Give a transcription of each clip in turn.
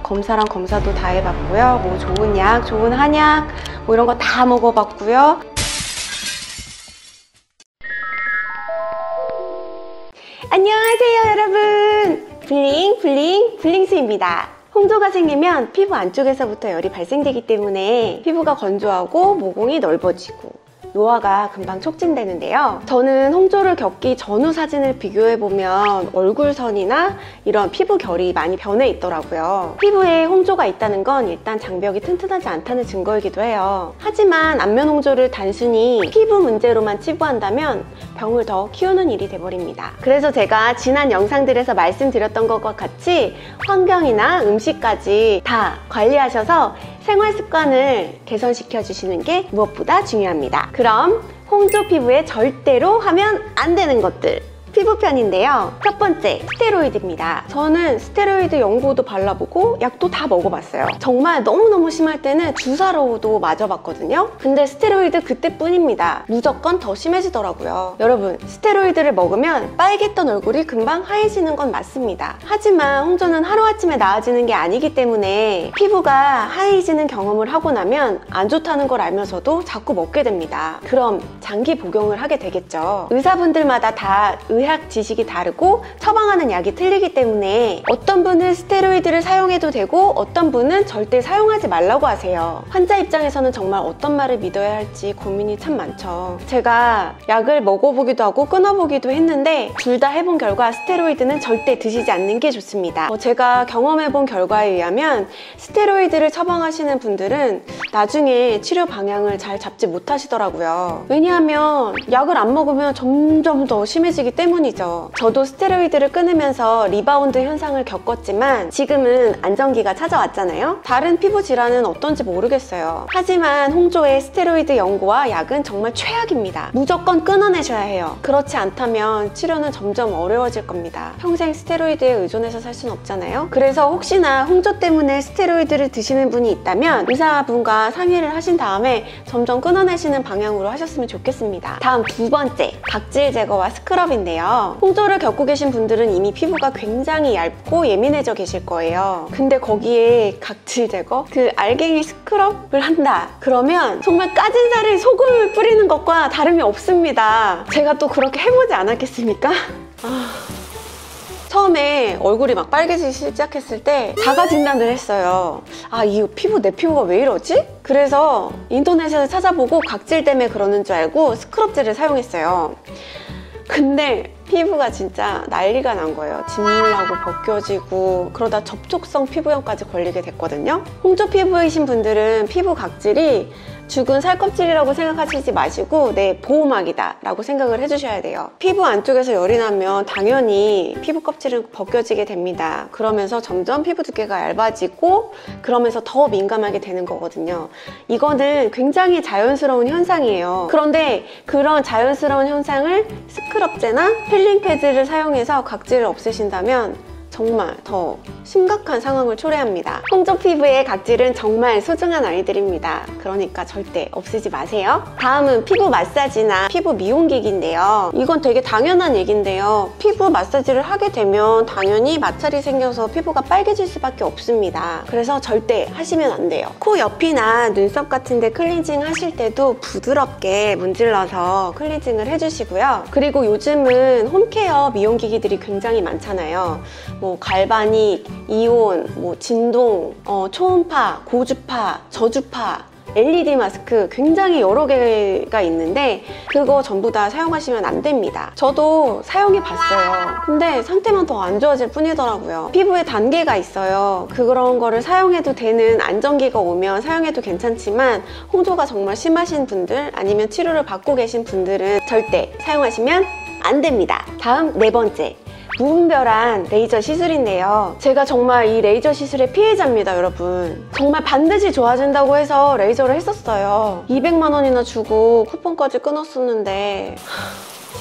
검사랑 검사도 다 해봤고요. 뭐 좋은 약, 좋은 한약 뭐 이런 거 다 먹어봤고요. 안녕하세요 여러분, 블링스입니다. 홍조가 생기면 피부 안쪽에서부터 열이 발생되기 때문에 피부가 건조하고 모공이 넓어지고 노화가 금방 촉진되는데요. 저는 홍조를 겪기 전후 사진을 비교해보면 얼굴선이나 이런 피부 결이 많이 변해 있더라고요. 피부에 홍조가 있다는 건 일단 장벽이 튼튼하지 않다는 증거이기도 해요. 하지만 안면 홍조를 단순히 피부 문제로만 치부한다면 병을 더 키우는 일이 돼버립니다. 그래서 제가 지난 영상들에서 말씀드렸던 것과 같이 환경이나 음식까지 다 관리하셔서 생활 습관을 개선시켜 주시는 게 무엇보다 중요합니다. 그럼 홍조 피부에 절대로 하면 안 되는 것들 피부편인데요. 첫 번째, 스테로이드입니다. 저는 스테로이드 연고도 발라보고 약도 다 먹어봤어요. 정말 너무너무 심할 때는 주사로도 맞아봤거든요. 근데 스테로이드 그때뿐입니다. 무조건 더 심해지더라고요. 여러분, 스테로이드를 먹으면 빨갰던 얼굴이 금방 하얘지는 건 맞습니다. 하지만 홍조는 하루아침에 나아지는 게 아니기 때문에 피부가 하얘지는 경험을 하고 나면 안 좋다는 걸 알면서도 자꾸 먹게 됩니다. 그럼 장기 복용을 하게 되겠죠. 의사분들마다 다 의학 지식이 다르고 처방하는 약이 틀리기 때문에 어떤 분은 스테로이드를 사용해도 되고 어떤 분은 절대 사용하지 말라고 하세요. 환자 입장에서는 정말 어떤 말을 믿어야 할지 고민이 참 많죠. 제가 약을 먹어보기도 하고 끊어보기도 했는데 둘 다 해본 결과 스테로이드는 절대 드시지 않는 게 좋습니다. 제가 경험해본 결과에 의하면 스테로이드를 처방하시는 분들은 나중에 치료 방향을 잘 잡지 못하시더라고요. 왜냐하면 약을 안 먹으면 점점 더 심해지기 때문이죠. 저도 스테로이드를 끊으면서 리바운드 현상을 겪었지만 지금은 안정기가 찾아왔잖아요. 다른 피부 질환은 어떤지 모르겠어요. 하지만 홍조의 스테로이드 연고와 약은 정말 최악입니다. 무조건 끊어내셔야 해요. 그렇지 않다면 치료는 점점 어려워질 겁니다. 평생 스테로이드에 의존해서 살 수는 없잖아요. 그래서 혹시나 홍조 때문에 스테로이드를 드시는 분이 있다면 의사분과 상의를 하신 다음에 점점 끊어내시는 방향으로 하셨으면 좋겠습니다. 다음 두 번째, 각질 제거와 스크럽인데요. 홍조를 겪고 계신 분들은 이미 피부가 굉장히 얇고 예민해져 계실 거예요. 근데 거기에 각질 제거? 그 알갱이 스크럽을 한다 그러면 정말 까진 살에 소금을 뿌리는 것과 다름이 없습니다. 제가 또 그렇게 해보지 않았겠습니까? 처음에 얼굴이 막 빨개지기 시작했을 때 자가 진단을 했어요. 이 피부, 내 피부가 왜 이러지? 그래서 인터넷에서 찾아보고 각질 때문에 그러는 줄 알고 스크럽젤을 사용했어요. 근데 피부가 진짜 난리가 난 거예요. 진물 나고 벗겨지고 그러다 접촉성 피부염까지 걸리게 됐거든요. 홍조 피부이신 분들은 피부 각질이 죽은 살껍질이라고 생각하시지 마시고 내 보호막이다 라고 생각을 해주셔야 돼요. 피부 안쪽에서 열이 나면 당연히 피부 껍질은 벗겨지게 됩니다. 그러면서 점점 피부 두께가 얇아지고 그러면서 더 민감하게 되는 거거든요. 이거는 굉장히 자연스러운 현상이에요. 그런데 그런 자연스러운 현상을 스크럽제나 필링 패드를 사용해서 각질을 없애신다면 정말 더 심각한 상황을 초래합니다. 홍조 피부의 각질은 정말 소중한 아이들입니다. 그러니까 절대 없애지 마세요. 다음은 피부 마사지나 피부 미용기기인데요. 이건 되게 당연한 얘기인데요. 피부 마사지를 하게 되면 당연히 마찰이 생겨서 피부가 빨개질 수밖에 없습니다. 그래서 절대 하시면 안 돼요. 코 옆이나 눈썹 같은 데 클렌징 하실 때도 부드럽게 문질러서 클렌징을 해주시고요. 그리고 요즘은 홈케어 미용기기들이 굉장히 많잖아요. 뭐 갈바닉, 이온, 뭐 진동, 초음파, 고주파, 저주파, LED 마스크 굉장히 여러 개가 있는데 그거 전부 다 사용하시면 안 됩니다. 저도 사용해 봤어요. 근데 상태만 더 안 좋아질 뿐이더라고요. 피부에 단계가 있어요. 그런 거를 사용해도 되는 안정기가 오면 사용해도 괜찮지만 홍조가 정말 심하신 분들 아니면 치료를 받고 계신 분들은 절대 사용하시면 안 됩니다. 다음 네 번째, 무분별한 레이저 시술인데요. 제가 정말 이 레이저 시술의 피해자입니다, 여러분. 정말 반드시 좋아진다고 해서 레이저를 했었어요. 200만 원이나 주고 쿠폰까지 끊었었는데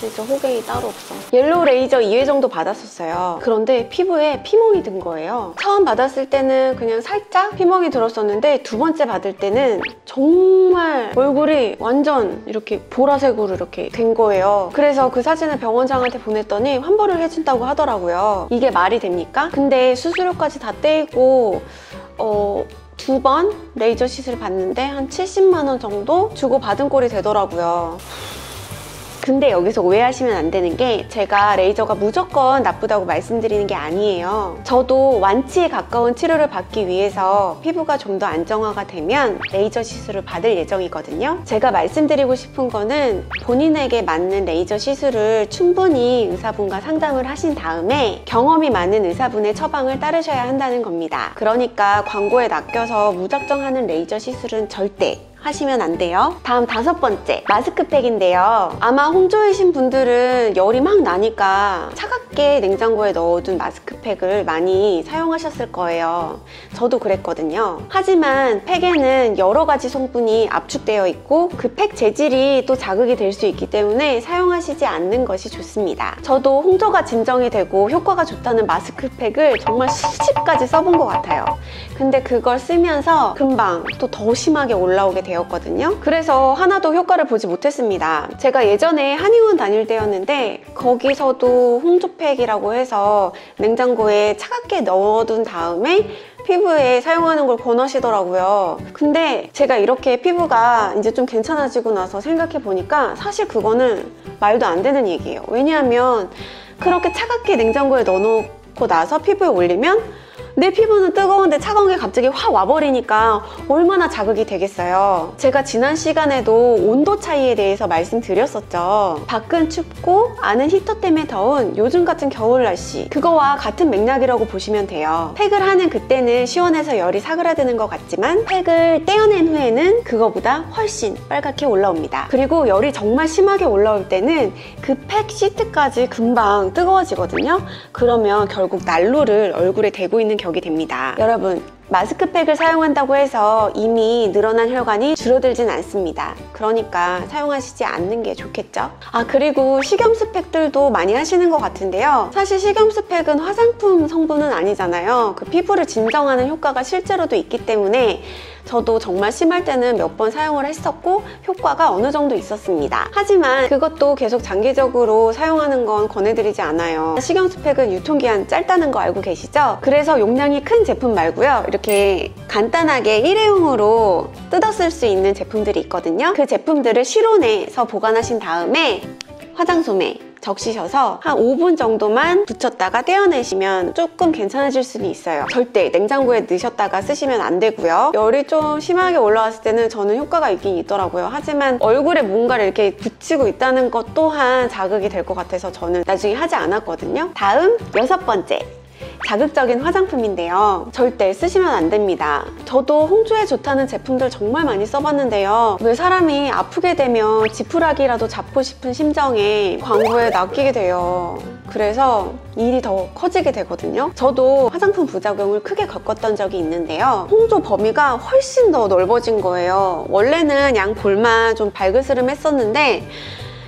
진짜 호갱이 따로 없어. 옐로우 레이저 2회 정도 받았었어요. 그런데 피부에 피멍이 든 거예요. 처음 받았을 때는 그냥 살짝 피멍이 들었었는데 두 번째 받을 때는 정말 얼굴이 완전 이렇게 보라색으로 이렇게 된 거예요. 그래서 그 사진을 병원장한테 보냈더니 환불을 해준다고 하더라고요. 이게 말이 됩니까? 근데 수수료까지 다 떼이고 2번 레이저 시술을 받는데 한 70만 원 정도 주고 받은 꼴이 되더라고요. 근데 여기서 오해하시면 안 되는 게 제가 레이저가 무조건 나쁘다고 말씀드리는 게 아니에요. 저도 완치에 가까운 치료를 받기 위해서 피부가 좀 더 안정화가 되면 레이저 시술을 받을 예정이거든요. 제가 말씀드리고 싶은 거는 본인에게 맞는 레이저 시술을 충분히 의사분과 상담을 하신 다음에 경험이 많은 의사분의 처방을 따르셔야 한다는 겁니다. 그러니까 광고에 낚여서 무작정 하는 레이저 시술은 절대 하시면 안 돼요. 다음 5번째, 마스크팩인데요. 아마 홍조이신 분들은 열이 막 나니까 차갑게 냉장고에 넣어둔 마스크팩을 많이 사용하셨을 거예요. 저도 그랬거든요. 하지만 팩에는 여러 가지 성분이 압축되어 있고 그 팩 재질이 또 자극이 될 수 있기 때문에 사용하시지 않는 것이 좋습니다. 저도 홍조가 진정이 되고 효과가 좋다는 마스크팩을 정말 수십가지 써본 것 같아요. 근데 그걸 쓰면서 금방 또 더 심하게 올라오게 되었거든요. 그래서 하나도 효과를 보지 못했습니다. 제가 예전에 한의원 다닐 때였는데 거기서도 홍조팩이라고 해서 냉장고에 차갑게 넣어둔 다음에 피부에 사용하는 걸 권하시더라고요. 근데 제가 이렇게 피부가 이제 좀 괜찮아지고 나서 생각해 보니까 사실 그거는 말도 안 되는 얘기예요. 왜냐하면 그렇게 차갑게 냉장고에 넣어놓고 나서 피부에 올리면 내 피부는 뜨거운데 차가운 게 갑자기 확 와버리니까 얼마나 자극이 되겠어요. 제가 지난 시간에도 온도 차이에 대해서 말씀드렸었죠. 밖은 춥고 안은 히터 때문에 더운 요즘 같은 겨울 날씨, 그거와 같은 맥락이라고 보시면 돼요. 팩을 하는 그때는 시원해서 열이 사그라드는 것 같지만 팩을 떼어낸 후에는 그거보다 훨씬 빨갛게 올라옵니다. 그리고 열이 정말 심하게 올라올 때는 그 팩 시트까지 금방 뜨거워지거든요. 그러면 결국 난로를 얼굴에 대고 있는 격이 됩니다. 여러분, 마스크팩을 사용한다고 해서 이미 늘어난 혈관이 줄어들진 않습니다. 그러니까 사용하시지 않는 게 좋겠죠? 그리고 식염수 팩들도 많이 하시는 것 같은데요. 사실 식염수 팩은 화장품 성분은 아니잖아요. 그 피부를 진정하는 효과가 실제로도 있기 때문에 저도 정말 심할 때는 몇 번 사용을 했었고 효과가 어느 정도 있었습니다. 하지만 그것도 계속 장기적으로 사용하는 건 권해드리지 않아요. 식염수 팩은 유통기한 짧다는 거 알고 계시죠? 그래서 용량이 큰 제품 말고요. 이렇게 간단하게 일회용으로 뜯어 쓸 수 있는 제품들이 있거든요. 그 제품들을 실온에서 보관하신 다음에 화장솜에 적시셔서 한 5분 정도만 붙였다가 떼어내시면 조금 괜찮아질 수는 있어요. 절대 냉장고에 넣으셨다가 쓰시면 안 되고요. 열이 좀 심하게 올라왔을 때는 저는 효과가 있긴 있더라고요. 하지만 얼굴에 뭔가를 이렇게 붙이고 있다는 것 또한 자극이 될 것 같아서 저는 나중에 하지 않았거든요. 다음 6번째, 자극적인 화장품인데요. 절대 쓰시면 안 됩니다. 저도 홍조에 좋다는 제품들 정말 많이 써봤는데요. 왜 사람이 아프게 되면 지푸라기라도 잡고 싶은 심정에 광고에 낚이게 돼요. 그래서 일이 더 커지게 되거든요. 저도 화장품 부작용을 크게 겪었던 적이 있는데요. 홍조 범위가 훨씬 더 넓어진 거예요. 원래는 양 볼만 좀 발그스름했었는데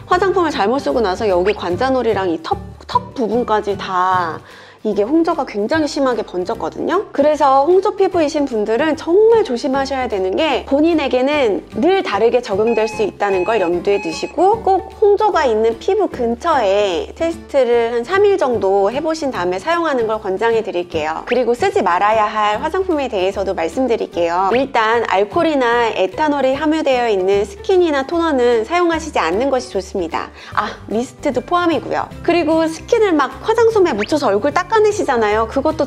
화장품을 잘못 쓰고 나서 여기 관자놀이랑 이 턱 부분까지 다 이게 홍조가 굉장히 심하게 번졌거든요. 그래서 홍조 피부이신 분들은 정말 조심하셔야 되는 게 본인에게는 늘 다르게 적용될 수 있다는 걸 염두에 두시고 꼭 홍조가 있는 피부 근처에 테스트를 한 3일 정도 해보신 다음에 사용하는 걸 권장해 드릴게요. 그리고 쓰지 말아야 할 화장품에 대해서도 말씀드릴게요. 일단 알코올이나 에탄올이 함유되어 있는 스킨이나 토너는 사용하시지 않는 것이 좋습니다. 미스트도 포함이고요. 그리고 스킨을 막 화장솜에 묻혀서 얼굴 닦아내시잖아요. 그것도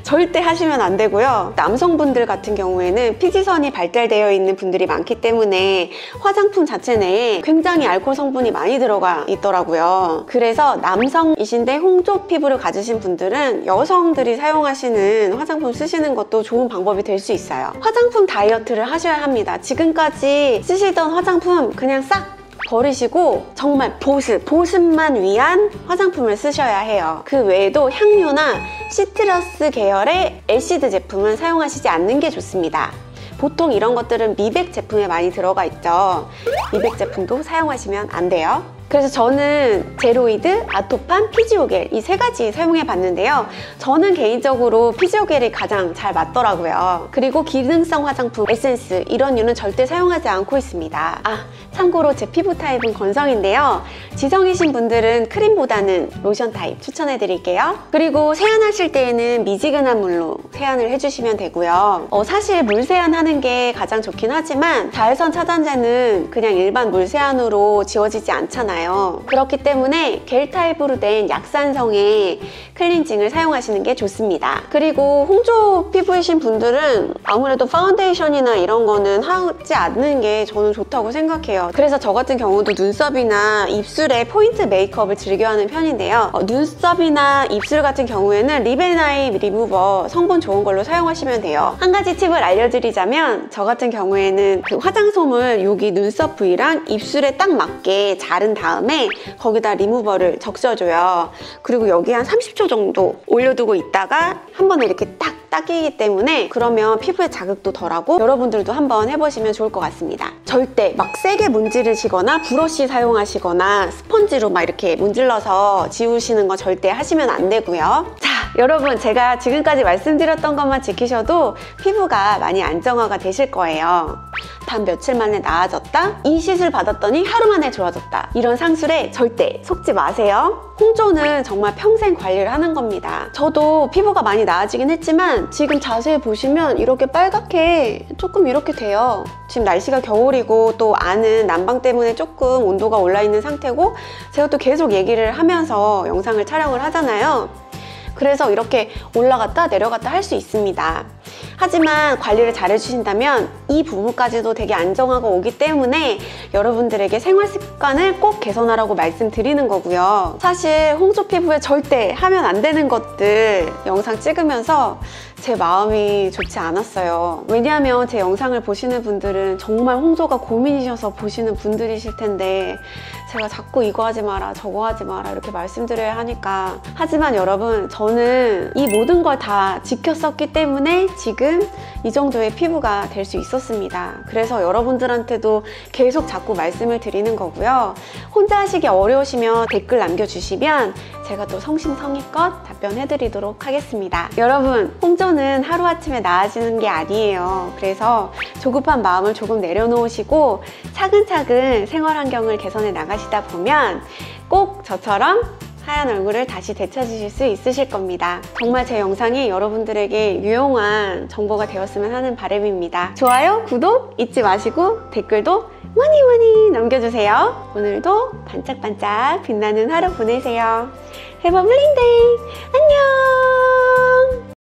절대 하시면 안 되고요. 남성분들 같은 경우에는 피지선이 발달되어 있는 분들이 많기 때문에 화장품 자체 내에 굉장히 알코올 성분이 많이 들어가 있더라고요. 그래서 남성이신데 홍조 피부를 가지신 분들은 여성들이 사용하시는 화장품 쓰시는 것도 좋은 방법이 될 수 있어요. 화장품 다이어트를 하셔야 합니다. 지금까지 쓰시던 화장품 그냥 싹 버리시고 정말 보습만 위한 화장품을 쓰셔야 해요. 그 외에도 향료나 시트러스 계열의 애시드 제품은 사용하시지 않는 게 좋습니다. 보통 이런 것들은 미백 제품에 많이 들어가 있죠. 미백 제품도 사용하시면 안 돼요. 그래서 저는 제로이드, 아토판, 피지오겔 이 세 가지 사용해 봤는데요. 저는 개인적으로 피지오겔이 가장 잘 맞더라고요. 그리고 기능성 화장품, 에센스 이런 류는 절대 사용하지 않고 있습니다. 참고로 제 피부 타입은 건성인데요. 지성이신 분들은 크림보다는 로션 타입 추천해 드릴게요. 그리고 세안하실 때에는 미지근한 물로 세안을 해주시면 되고요. 사실 물 세안하는 게 가장 좋긴 하지만 자외선 차단제는 그냥 일반 물 세안으로 지워지지 않잖아요. 그렇기 때문에 겔 타입으로 된 약산성의 클렌징을 사용하시는 게 좋습니다. 그리고 홍조 피부이신 분들은 아무래도 파운데이션이나 이런 거는 하지 않는 게 저는 좋다고 생각해요. 그래서 저 같은 경우도 눈썹이나 입술에 포인트 메이크업을 즐겨하는 편인데요. 눈썹이나 입술 같은 경우에는 립앤아이 리무버 성분 좋은 걸로 사용하시면 돼요. 한 가지 팁을 알려드리자면 저 같은 경우에는 그 화장솜을 여기 눈썹 부위랑 입술에 딱 맞게 자른 다음에 거기다 리무버를 적셔줘요. 그리고 여기 한 30초 정도 올려두고 있다가 한 번에 이렇게 딱 닦이기 때문에 그러면 피부에 자극도 덜하고 여러분들도 한번 해보시면 좋을 것 같습니다. 절대 막 세게 문지르시거나 브러쉬 사용하시거나 스펀지로 막 이렇게 문질러서 지우시는 거 절대 하시면 안 되고요. 자, 여러분 제가 지금까지 말씀드렸던 것만 지키셔도 피부가 많이 안정화가 되실 거예요. 단 며칠 만에 나아졌다? 이 시술 받았더니 하루 만에 좋아졌다. 이런 상술에 절대 속지 마세요. 홍조는 정말 평생 관리를 하는 겁니다. 저도 피부가 많이 나아지긴 했지만 지금 자세히 보시면 이렇게 빨갛게 조금 이렇게 돼요. 지금 날씨가 겨울이고 또 안은 난방 때문에 조금 온도가 올라 있는 상태고 제가 또 계속 얘기를 하면서 영상을 촬영을 하잖아요. 그래서 이렇게 올라갔다 내려갔다 할 수 있습니다. 하지만 관리를 잘 해주신다면 이 부분까지도 되게 안정화가 오기 때문에 여러분들에게 생활 습관을 꼭 개선하라고 말씀드리는 거고요. 사실 홍조 피부에 절대 하면 안 되는 것들 영상 찍으면서 제 마음이 좋지 않았어요. 왜냐하면 제 영상을 보시는 분들은 정말 홍조가 고민이셔서 보시는 분들이실 텐데 제가 자꾸 이거 하지 마라 저거 하지 마라 이렇게 말씀드려야 하니까. 하지만 여러분 저는 이 모든 걸 다 지켰었기 때문에 지금 이 정도의 피부가 될 수 있었습니다. 그래서 여러분들한테도 계속 자꾸 말씀을 드리는 거고요. 혼자 하시기 어려우시면 댓글 남겨주시면 제가 또 성심성의껏 답변해드리도록 하겠습니다. 여러분, 홍조는 하루아침에 나아지는 게 아니에요. 그래서 조급한 마음을 조금 내려놓으시고 차근차근 생활 환경을 개선해 나가시다 보면 꼭 저처럼 하얀 얼굴을 다시 되찾으실 수 있으실 겁니다. 정말 제 영상이 여러분들에게 유용한 정보가 되었으면 하는 바람입니다. 좋아요, 구독 잊지 마시고 댓글도 많이 남겨주세요. 오늘도 반짝반짝 빛나는 하루 보내세요. Have a bling day! 안녕!